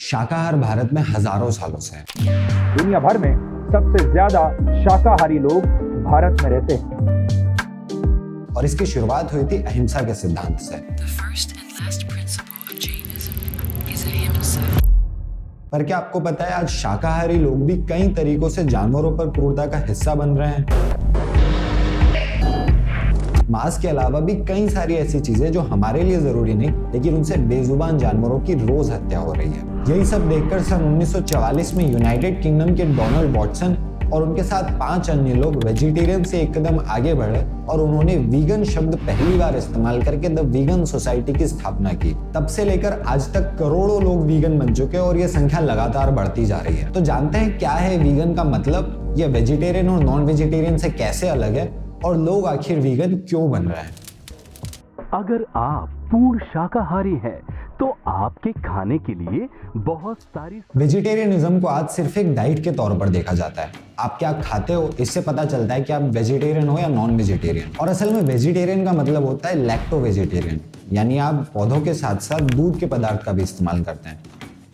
शाकाहार भारत में हजारों सालों से है। दुनिया भर में सबसे ज्यादा शाकाहारी लोग भारत में रहते हैं और इसकी शुरुआत हुई थी अहिंसा के सिद्धांत से। पर क्या आपको पता है आज शाकाहारी लोग भी कई तरीकों से जानवरों पर क्रूरता का हिस्सा बन रहे हैं। मांस के अलावा भी कई सारी ऐसी चीजें जो हमारे लिए जरूरी नहीं, लेकिन उनसे बेजुबान जानवरों की रोज हत्या हो रही है। यही सब देखकर सन 1944 में यूनाइटेड किंगडम के डोनाल्ड वॉटसन और उनके साथ 5 अन्य लोग वेजिटेरियन से एक कदम आगे बढ़े और उन्होंने वीगन शब्द पहली बार इस्तेमाल करके द वीगन सोसाइटी की स्थापना की। तब से लेकर आज तक करोड़ों लोग वीगन बन चुके हैं और ये संख्या लगातार बढ़ती जा रही है। तो जानते हैं क्या है वीगन का मतलब, ये वेजिटेरियन और नॉन वेजिटेरियन से कैसे अलग है और लोग आखिर वीगन क्यों बन रहे हैं। अगर आप पूर्ण शाकाहारी हैं तो आपके खाने के लिए बहुत सारी वेजिटेरियनिज्म को आज सिर्फ एक डाइट के तौर पर देखा जाता है। आप क्या खाते हो इससे पता चलता है कि आप वेजिटेरियन हो या नॉन वेजिटेरियन। और असल में वेजिटेरियन का मतलब होता है लैक्टो वेजिटेरियन, यानी आप पौधों के साथ साथ दूध के पदार्थ का भी इस्तेमाल करते हैं।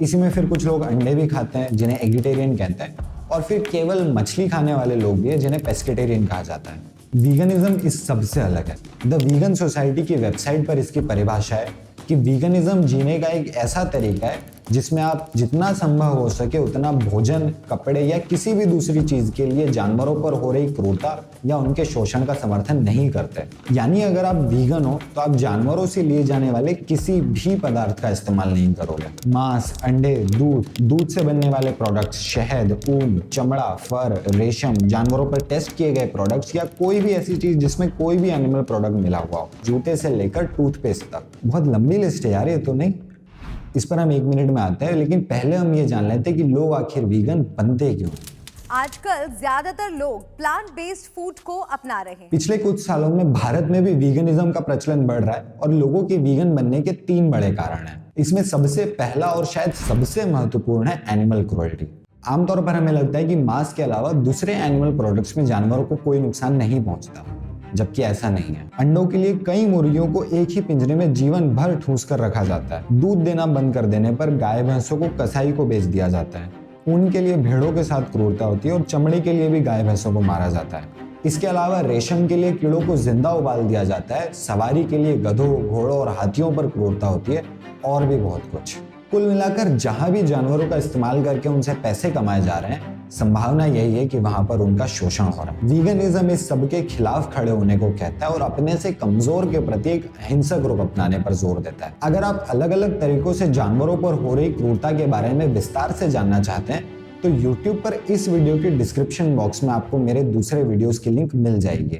इसी में फिर कुछ लोग अंडे भी खाते हैं जिन्हें एगिटेरियन कहते हैं, और फिर केवल मछली खाने वाले लोग भी हैं जिन्हें पेस्केटेरियन कहा जाता है। वीगनिज्म इस सबसे अलग है। द वीगन सोसाइटी की वेबसाइट पर इसकी परिभाषा है कि वीगनिज्म जीने का एक ऐसा तरीका है जिसमें आप जितना संभव हो सके उतना भोजन, कपड़े या किसी भी दूसरी चीज के लिए जानवरों पर हो रही क्रूरता या उनके शोषण का समर्थन नहीं करते। यानी अगर आप वीगन हो तो आप जानवरों से लिए जाने वाले किसी भी पदार्थ का इस्तेमाल नहीं करोगे। मांस, अंडे, दूध से बनने वाले प्रोडक्ट्स, शहद, ऊन, चमड़ा, फर, रेशम, जानवरों पर टेस्ट किए गए प्रोडक्ट्स या कोई भी ऐसी चीज जिसमें कोई भी एनिमल प्रोडक्ट मिला हुआ हो, जूते से लेकर टूथपेस्ट तक। बहुत लंबी लिस्ट है यार ये तो नहीं। इस पर हम 1 मिनट में आते हैं, लेकिन पहले हम ये जान लेते हैं कि लोग आखिर वीगन बनते क्यों। आजकल ज्यादातर लोग प्लांट बेस्ड फूड को अपना रहे हैं। पिछले कुछ सालों में भारत में भी वीगनिज्म का प्रचलन बढ़ रहा है और लोगों के वीगन बनने के 3 बड़े कारण हैं। इसमें सबसे पहला और शायद सबसे महत्वपूर्ण है एनिमल क्रुएल्टी। आमतौर पर हमें लगता है कि मांस के अलावा दूसरे एनिमल प्रोडक्ट्स में जानवरों को कोई नुकसान नहीं पहुंचता, जबकि ऐसा नहीं है। अंडों के लिए कई मुर्गियों को एक ही पिंजरे में जीवन भर ठूंस कर रखा जाता है। दूध देना बंद कर देने पर गाय भैंसों को कसाई को बेच दिया जाता है। ऊन के लिए भेड़ों के साथ क्रूरता होती है और चमड़े के लिए भी गाय भैंसों को मारा जाता है। इसके अलावा रेशम के लिए कीड़ों को जिंदा उबाल दिया जाता है। सवारी के लिए गधों, घोड़ों और हाथियों पर क्रूरता होती है और भी बहुत कुछ। कुल मिलाकर जहां भी जानवरों का इस्तेमाल करके उनसे पैसे कमाए जा रहे हैं, संभावना यही है कि वहां पर उनका शोषण हो रहा है। वीगनिज्म इस सब के खिलाफ खड़े होने को कहता है और अपने से कमजोर के प्रति एक अहिंसक रुख अपनाने पर जोर देता है। अगर आप अलग अलग तरीकों से जानवरों पर हो रही क्रूरता के बारे में विस्तार से जानना चाहते हैं तो YouTube पर इस वीडियो के डिस्क्रिप्शन बॉक्स में आपको मेरे दूसरे वीडियोस की लिंक मिल जाएगी।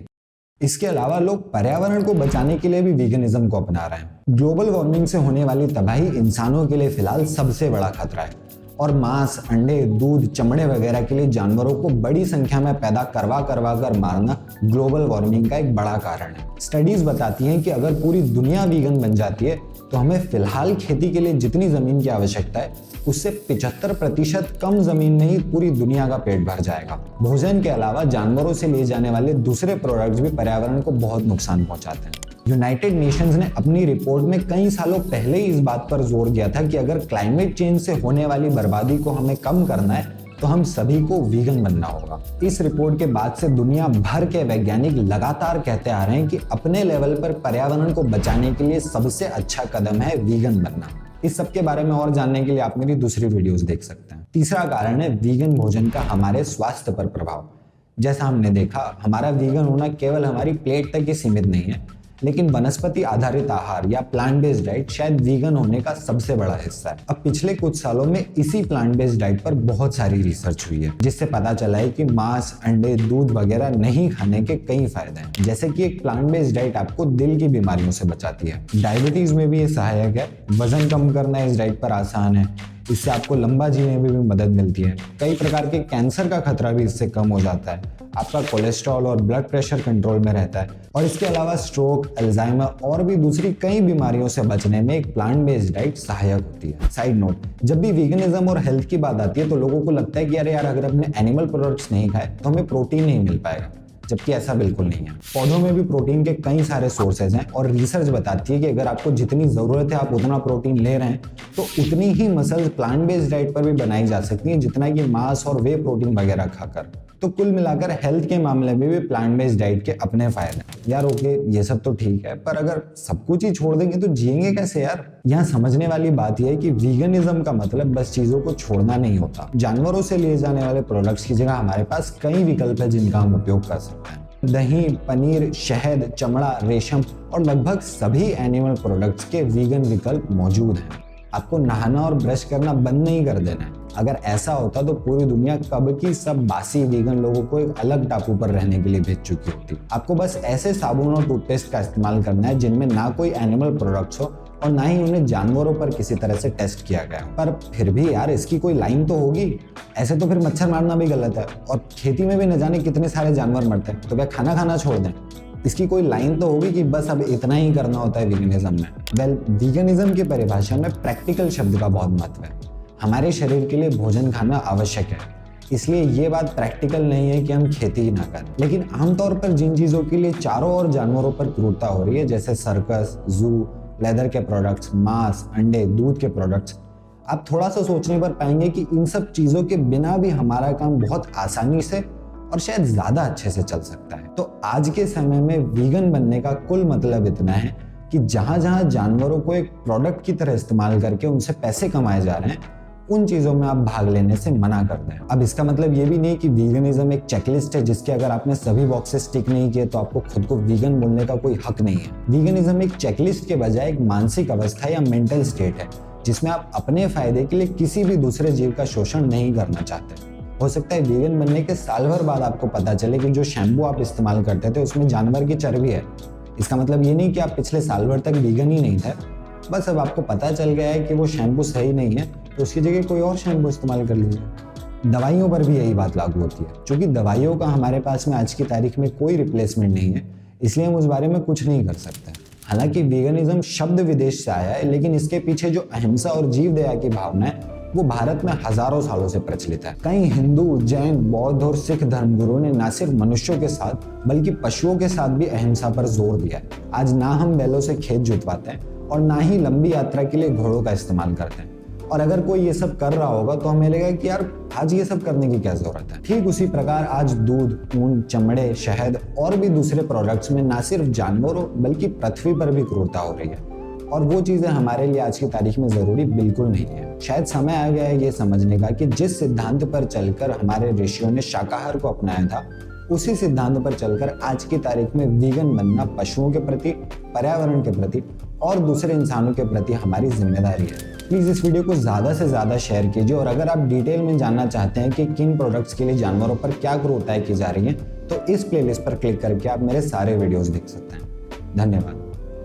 इसके अलावा लोग पर्यावरण को बचाने के लिए भी वीगनिज्म को अपना रहे हैं। ग्लोबल वार्मिंग से होने वाली तबाही इंसानों के लिए फिलहाल सबसे बड़ा खतरा है और मांस, अंडे, दूध, चमड़े वगैरह के लिए जानवरों को बड़ी संख्या में पैदा करवा कर मारना ग्लोबल वार्मिंग का एक बड़ा कारण है। स्टडीज बताती हैं कि अगर पूरी दुनिया वीगन बन जाती है तो हमें फिलहाल खेती के लिए जितनी जमीन की आवश्यकता है उससे 75% कम जमीन में ही पूरी दुनिया का पेट भर जाएगा। भोजन के अलावा जानवरों से लिए जाने वाले दूसरे प्रोडक्ट्स भी पर्यावरण को बहुत नुकसान पहुंचाते हैं। यूनाइटेड नेशंस ने अपनी रिपोर्ट में कई सालों पहले ही इस बात पर जोर दिया था कि अगर क्लाइमेट चेंज से होने वाली बर्बादी को हमें कम करना है तो हम सभी को वीगन बनना होगा। इस रिपोर्ट के बाद से दुनिया भर के वैज्ञानिक लगातार कहते आ रहे हैं कि अपने लेवल पर पर्यावरण को बचाने के लिए सबसे अच्छा कदम है वीगन बनना। इस सब के बारे में और जानने के लिए आप मेरी दूसरी वीडियोस देख सकते हैं। तीसरा कारण है वीगन भोजन का हमारे स्वास्थ्य पर प्रभाव। जैसा हमने देखा, हमारा वीगन होना केवल हमारी प्लेट तक ही सीमित नहीं है, लेकिन वनस्पति आधारित आहार या प्लांट बेस्ड डाइट शायद वीगन होने का सबसे बड़ा हिस्सा है। अब पिछले कुछ सालों में इसी प्लांट बेस्ड डाइट पर बहुत सारी रिसर्च हुई है, जिससे पता चला है कि मांस, अंडे, दूध वगैरह नहीं खाने के कई फायदे हैं। जैसे कि एक प्लांट बेस्ड डाइट आपको दिल की बीमारियों से बचाती है, डायबिटीज में भी ये सहायक है, वजन कम करना इस डाइट पर आसान है, इससे आपको लंबा जीने में भी मदद मिलती है, कई प्रकार के कैंसर का खतरा भी इससे कम हो जाता है, आपका कोलेस्ट्रॉल और ब्लड प्रेशर कंट्रोल में रहता है, और इसके अलावा स्ट्रोक, अल्जाइमर और भी दूसरी कई बीमारियों से बचने में एक प्लांट बेस्ड डाइट सहायक होती है। साइड नोट, जब भी वीगनिज्म और हेल्थ की बात आती है तो लोगों को लगता है कि यार अगर हमने एनिमल प्रोडक्ट्स नहीं खाए तो हमें प्रोटीन नहीं मिल पाएगा, जबकि ऐसा बिल्कुल नहीं है। पौधों में भी प्रोटीन के कई सारे सोर्सेज हैं और रिसर्च बताती है कि अगर आपको जितनी ज़रूरत है आप उतना प्रोटीन ले रहे हैं तो उतनी ही मसल्स प्लांट बेस्ड डाइट पर भी बनाई जा सकती हैं जितना कि मांस और वे प्रोटीन वगैरह खाकर। तो कुल मिलाकर हेल्थ के मामले में भी प्लांट बेस्ड डाइट के अपने फायदे हैं। यार ओके, ये सब तो ठीक है, पर अगर सब कुछ ही छोड़ देंगे तो जिएंगे कैसे यार? यहाँ समझने वाली बात यह है कि वीगनिज्म का मतलब बस चीजों को छोड़ना नहीं होता। जानवरों से लिए जाने वाले प्रोडक्ट्स की जगह हमारे पास कई विकल्प है जिनका हम उपयोग कर सकते हैं। दही, पनीर, शहद, चमड़ा, रेशम और लगभग सभी एनिमल प्रोडक्ट्स के वीगन विकल्प मौजूद हैं। आपको नहाना और ब्रश करना बंद नहीं कर देना है। अगर ऐसा होता तो पूरी दुनिया कब की सब बासी वीगन लोगों को एक अलग टापू पर रहने के लिए भेज चुकी होती। आपको बस ऐसे साबुन और टूथपेस्ट का इस्तेमाल करना है जिनमें ना कोई एनिमल प्रोडक्ट्स हो और ना ही उन्हें जानवरों पर किसी तरह से टेस्ट किया गया। पर फिर भी यार इसकी कोई लाइन तो होगी। ऐसे तो फिर मच्छर मारना भी गलत है और खेती में भी न जाने कितने सारे जानवर मरते हैं, तो क्या खाना खाना छोड़ दें? इसकी कोई लाइन तो होगी कि बस अब इतना ही करना होता है वीगनिज्म में। वेल, वीगनिज्म की परिभाषा में प्रैक्टिकल शब्द का बहुत महत्व है। हमारे शरीर के लिए भोजन खाना आवश्यक है, इसलिए ये बात प्रैक्टिकल नहीं है कि हम खेती ही ना करें। लेकिन आमतौर पर जिन चीज़ों के लिए चारों ओर जानवरों पर क्रूरता हो रही है, जैसे सर्कस, जू, लेदर के प्रोडक्ट्स, मांस, अंडे, दूध के प्रोडक्ट्स, आप थोड़ा सा सोचने पर पाएंगे कि इन सब चीज़ों के बिना भी हमारा काम बहुत आसानी से और शायद ज़्यादा अच्छे से चल सकता है। तो आज के समय में वीगन बनने का कुल मतलब इतना है कि जहाँ जहाँ जानवरों को एक प्रोडक्ट की तरह इस्तेमाल करके उनसे पैसे कमाए जा रहे हैं, उन चीज़ों में आप भाग लेने से मना कर दें। अब इसका मतलब ये भी नहीं कि वीगनिज्म एक चेकलिस्ट है जिसके अगर आपने सभी बॉक्सेस टिक नहीं किए तो आपको खुद को वीगन बोलने का कोई हक नहीं है। वीगनिज्म एक चेकलिस्ट के बजाय एक मानसिक अवस्था या मेंटल स्टेट है जिसमें आप अपने फायदे के लिए किसी भी दूसरे जीव का शोषण नहीं करना चाहते। हो सकता है वीगन बनने के साल भर बाद आपको पता चले कि जो शैम्पू आप इस्तेमाल करते थे उसमें जानवर की चर्बी है। इसका मतलब ये नहीं कि आप पिछले साल भर तक वीगन ही नहीं थे, बस अब आपको पता चल गया है कि वो शैम्पू सही नहीं है तो उसकी जगह कोई और शैम्पू इस्तेमाल कर लीजिए। दवाइयों पर भी यही बात लागू होती है। क्योंकि दवाइयों का हमारे पास में आज की तारीख में कोई रिप्लेसमेंट नहीं है, इसलिए हम उस बारे में कुछ नहीं कर सकते। हालांकि वीगनिज्म शब्द विदेश से आया है, लेकिन इसके पीछे जो अहिंसा और जीव दया की भावना है वो भारत में हजारों सालों से प्रचलित है। कई हिंदू, जैन, बौद्ध और सिख धर्मगुरुओं ने न सिर्फ मनुष्यों के साथ बल्कि पशुओं के साथ भी अहिंसा पर जोर दिया है। आज ना हम बैलों से खेत जुतवाते हैं और ना ही लंबी यात्रा के लिए घोड़ों का इस्तेमाल करते हैं। और अगर कोई ये सब कर रहा होगा तो हमें लगेगा कि यार आज ये सब करने की क्या जरूरत है। ठीक उसी प्रकार आज दूध, ऊन, चमड़े, शहद और भी दूसरे प्रोडक्ट्स में न सिर्फ जानवरों बल्कि पृथ्वी पर भी क्रूरता हो रही है और वो चीजें हमारे लिए आज की तारीख में जरूरी बिल्कुल नहीं है। शायद समय आ गया है ये समझने का कि जिस सिद्धांत पर चलकर हमारे ऋषियों ने शाकाहार को अपनाया था, उसी सिद्धांत पर चलकर आज की तारीख में वीगन बनना पशुओं के प्रति, पर्यावरण के प्रति और दूसरे इंसानों के प्रति हमारी जिम्मेदारी है। प्लीज इस वीडियो को ज्यादा से ज्यादा शेयर कीजिए और अगर आप डिटेल में जानना चाहते हैं कि किन प्रोडक्ट्स के लिए जानवरों पर क्या क्रूरताएं की जा रही है तो इस प्लेलिस्ट पर क्लिक करके आप मेरे सारे वीडियोस देख सकते हैं। धन्यवाद।